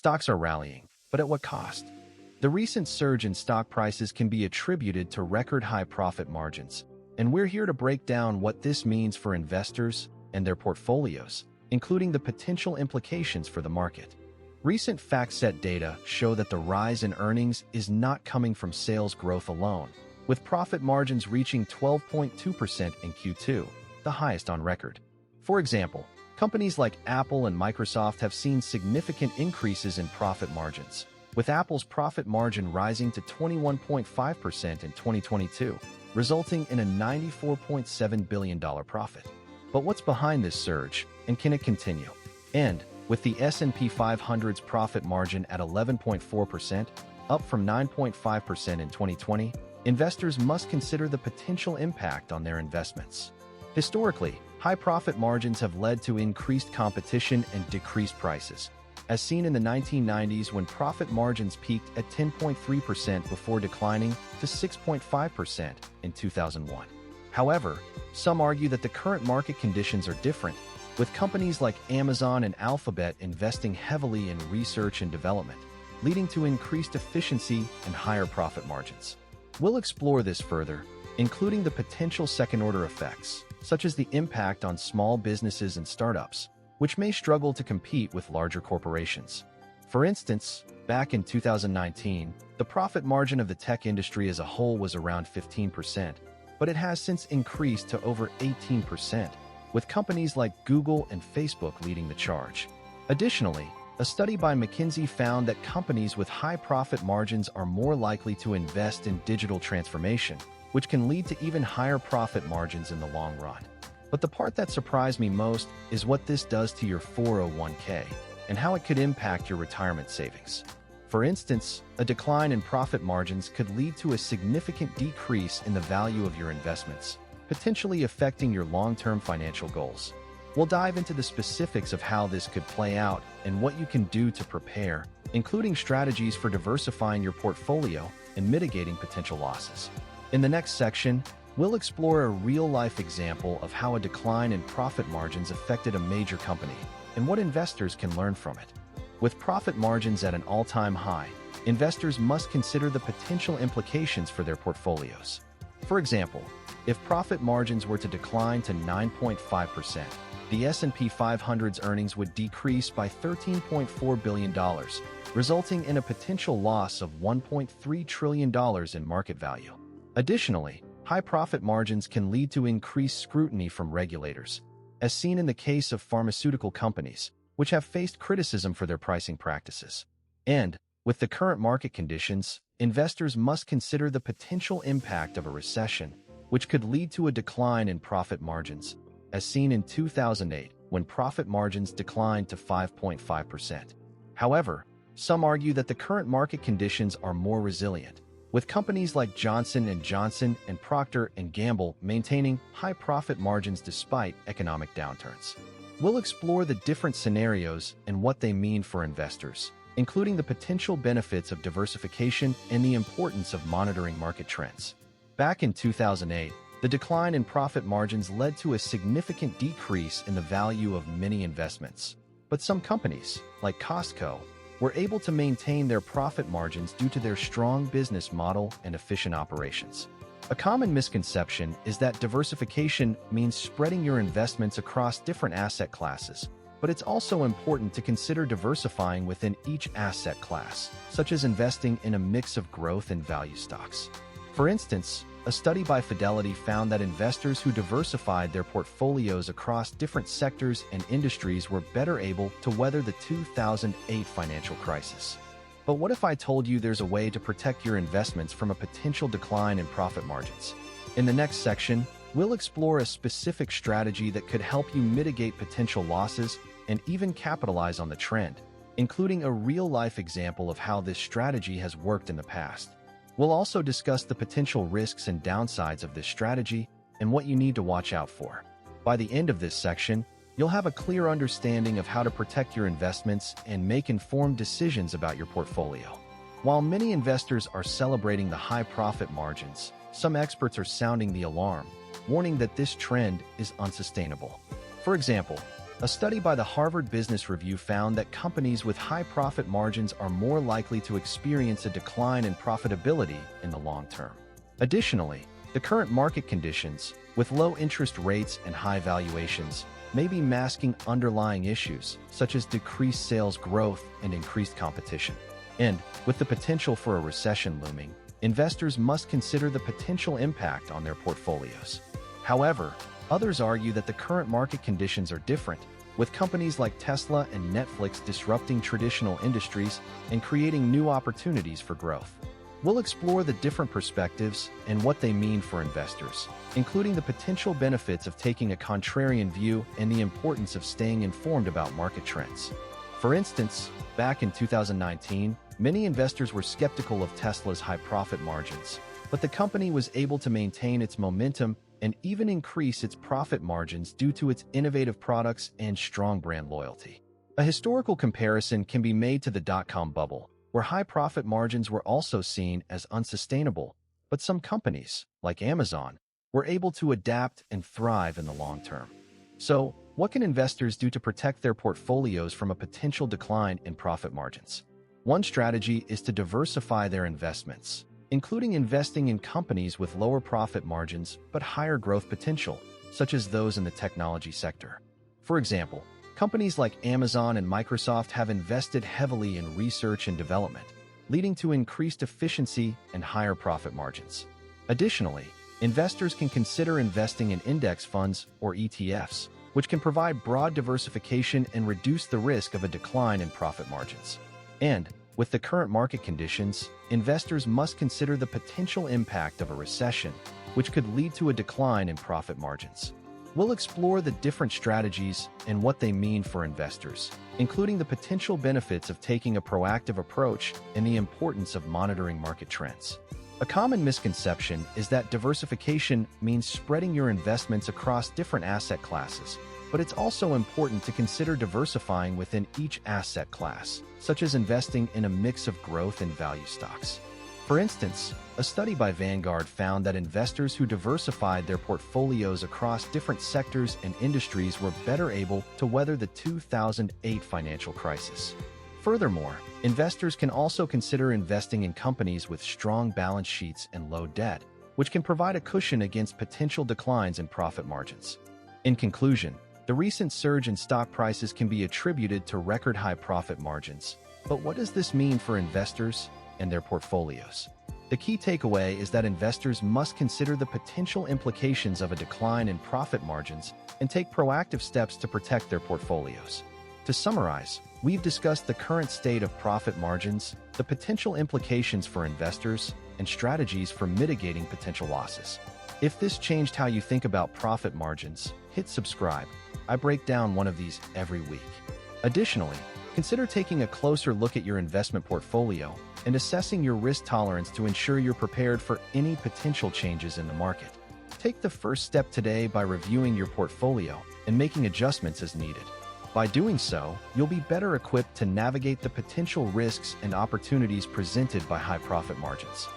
stocks are rallying, but at what cost? The recent surge in stock prices can be attributed to record-high profit margins, and we're here to break down what this means for investors and their portfolios, including the potential implications for the market. Recent FactSet data show that the rise in earnings is not coming from sales growth alone, with profit margins reaching 12.2% in Q2, the highest on record. For example, companies like Apple and Microsoft have seen significant increases in profit margins, with Apple's profit margin rising to 21.5% in 2022, resulting in a $94.7 billion profit. But what's behind this surge, and can it continue? And, with the S&P 500's profit margin at 11.4%, up from 9.5% in 2020, investors must consider the potential impact on their investments. Historically, high profit margins have led to increased competition and decreased prices, as seen in the 1990s when profit margins peaked at 10.3% before declining to 6.5% in 2001. However, some argue that the current market conditions are different, with companies like Amazon and Alphabet investing heavily in research and development, leading to increased efficiency and higher profit margins. We'll explore this further, including the potential second-order effects, such as the impact on small businesses and startups, which may struggle to compete with larger corporations. For instance, back in 2019, the profit margin of the tech industry as a whole was around 15%, but it has since increased to over 18%, with companies like Google and Facebook leading the charge. Additionally, a study by McKinsey found that companies with high profit margins are more likely to invest in digital transformation, which can lead to even higher profit margins in the long run. But the part that surprised me most is what this does to your 401k and how it could impact your retirement savings. For instance, a decline in profit margins could lead to a significant decrease in the value of your investments, potentially affecting your long-term financial goals. We'll dive into the specifics of how this could play out and what you can do to prepare, including strategies for diversifying your portfolio and mitigating potential losses. In the next section, we'll explore a real-life example of how a decline in profit margins affected a major company and what investors can learn from it. With profit margins at an all-time high, investors must consider the potential implications for their portfolios. For example, if profit margins were to decline to 9.5%, the S&P 500's earnings would decrease by $13.4 billion, resulting in a potential loss of $1.3 trillion in market value. Additionally, high profit margins can lead to increased scrutiny from regulators, as seen in the case of pharmaceutical companies, which have faced criticism for their pricing practices. And, with the current market conditions, investors must consider the potential impact of a recession, which could lead to a decline in profit margins, as seen in 2008 when profit margins declined to 5.5%. However, some argue that the current market conditions are more resilient, with companies like Johnson & Johnson and Procter & Gamble maintaining high profit margins despite economic downturns. We'll explore the different scenarios and what they mean for investors, including the potential benefits of diversification and the importance of monitoring market trends. Back in 2008, the decline in profit margins led to a significant decrease in the value of many investments. But some companies, like Costco, were able to maintain their profit margins due to their strong business model and efficient operations. A common misconception is that diversification means spreading your investments across different asset classes, but it's also important to consider diversifying within each asset class, such as investing in a mix of growth and value stocks. For instance, a study by Fidelity found that investors who diversified their portfolios across different sectors and industries were better able to weather the 2008 financial crisis. But what if I told you there's a way to protect your investments from a potential decline in profit margins? In the next section, we'll explore a specific strategy that could help you mitigate potential losses and even capitalize on the trend, including a real-life example of how this strategy has worked in the past. We'll also discuss the potential risks and downsides of this strategy and what you need to watch out for. By the end of this section, you'll have a clear understanding of how to protect your investments and make informed decisions about your portfolio. While many investors are celebrating the high profit margins, some experts are sounding the alarm, warning that this trend is unsustainable. For example, A study by the Harvard Business Review found that companies with high profit margins are more likely to experience a decline in profitability in the long term. Additionally, the current market conditions, with low interest rates and high valuations, may be masking underlying issues, such as decreased sales growth and increased competition. And, with the potential for a recession looming, investors must consider the potential impact on their portfolios. However, others argue that the current market conditions are different, with companies like Tesla and Netflix disrupting traditional industries and creating new opportunities for growth. We'll explore the different perspectives and what they mean for investors, including the potential benefits of taking a contrarian view and the importance of staying informed about market trends. For instance, back in 2019, many investors were skeptical of Tesla's high profit margins, but the company was able to maintain its momentum and even increase its profit margins due to its innovative products and strong brand loyalty. A historical comparison can be made to the dot-com bubble, where high profit margins were also seen as unsustainable, but some companies, like Amazon, were able to adapt and thrive in the long term. So, what can investors do to protect their portfolios from a potential decline in profit margins? One strategy is to diversify their investments, including investing in companies with lower profit margins but higher growth potential, such as those in the technology sector. For example, companies like Amazon and Microsoft have invested heavily in research and development, leading to increased efficiency and higher profit margins. Additionally, investors can consider investing in index funds or ETFs, which can provide broad diversification and reduce the risk of a decline in profit margins. And, with the current market conditions, investors must consider the potential impact of a recession, which could lead to a decline in profit margins. We'll explore the different strategies and what they mean for investors, including the potential benefits of taking a proactive approach and the importance of monitoring market trends. A common misconception is that diversification means spreading your investments across different asset classes, but it's also important to consider diversifying within each asset class, such as investing in a mix of growth and value stocks. For instance, a study by Vanguard found that investors who diversified their portfolios across different sectors and industries were better able to weather the 2008 financial crisis. Furthermore, investors can also consider investing in companies with strong balance sheets and low debt, which can provide a cushion against potential declines in profit margins. In conclusion, the recent surge in stock prices can be attributed to record-high profit margins. But what does this mean for investors and their portfolios? The key takeaway is that investors must consider the potential implications of a decline in profit margins and take proactive steps to protect their portfolios. To summarize, we've discussed the current state of profit margins, the potential implications for investors, and strategies for mitigating potential losses. If this changed how you think about profit margins, hit subscribe. I break down one of these every week. Additionally, consider taking a closer look at your investment portfolio and assessing your risk tolerance to ensure you're prepared for any potential changes in the market. Take the first step today by reviewing your portfolio and making adjustments as needed. By doing so, you'll be better equipped to navigate the potential risks and opportunities presented by high profit margins.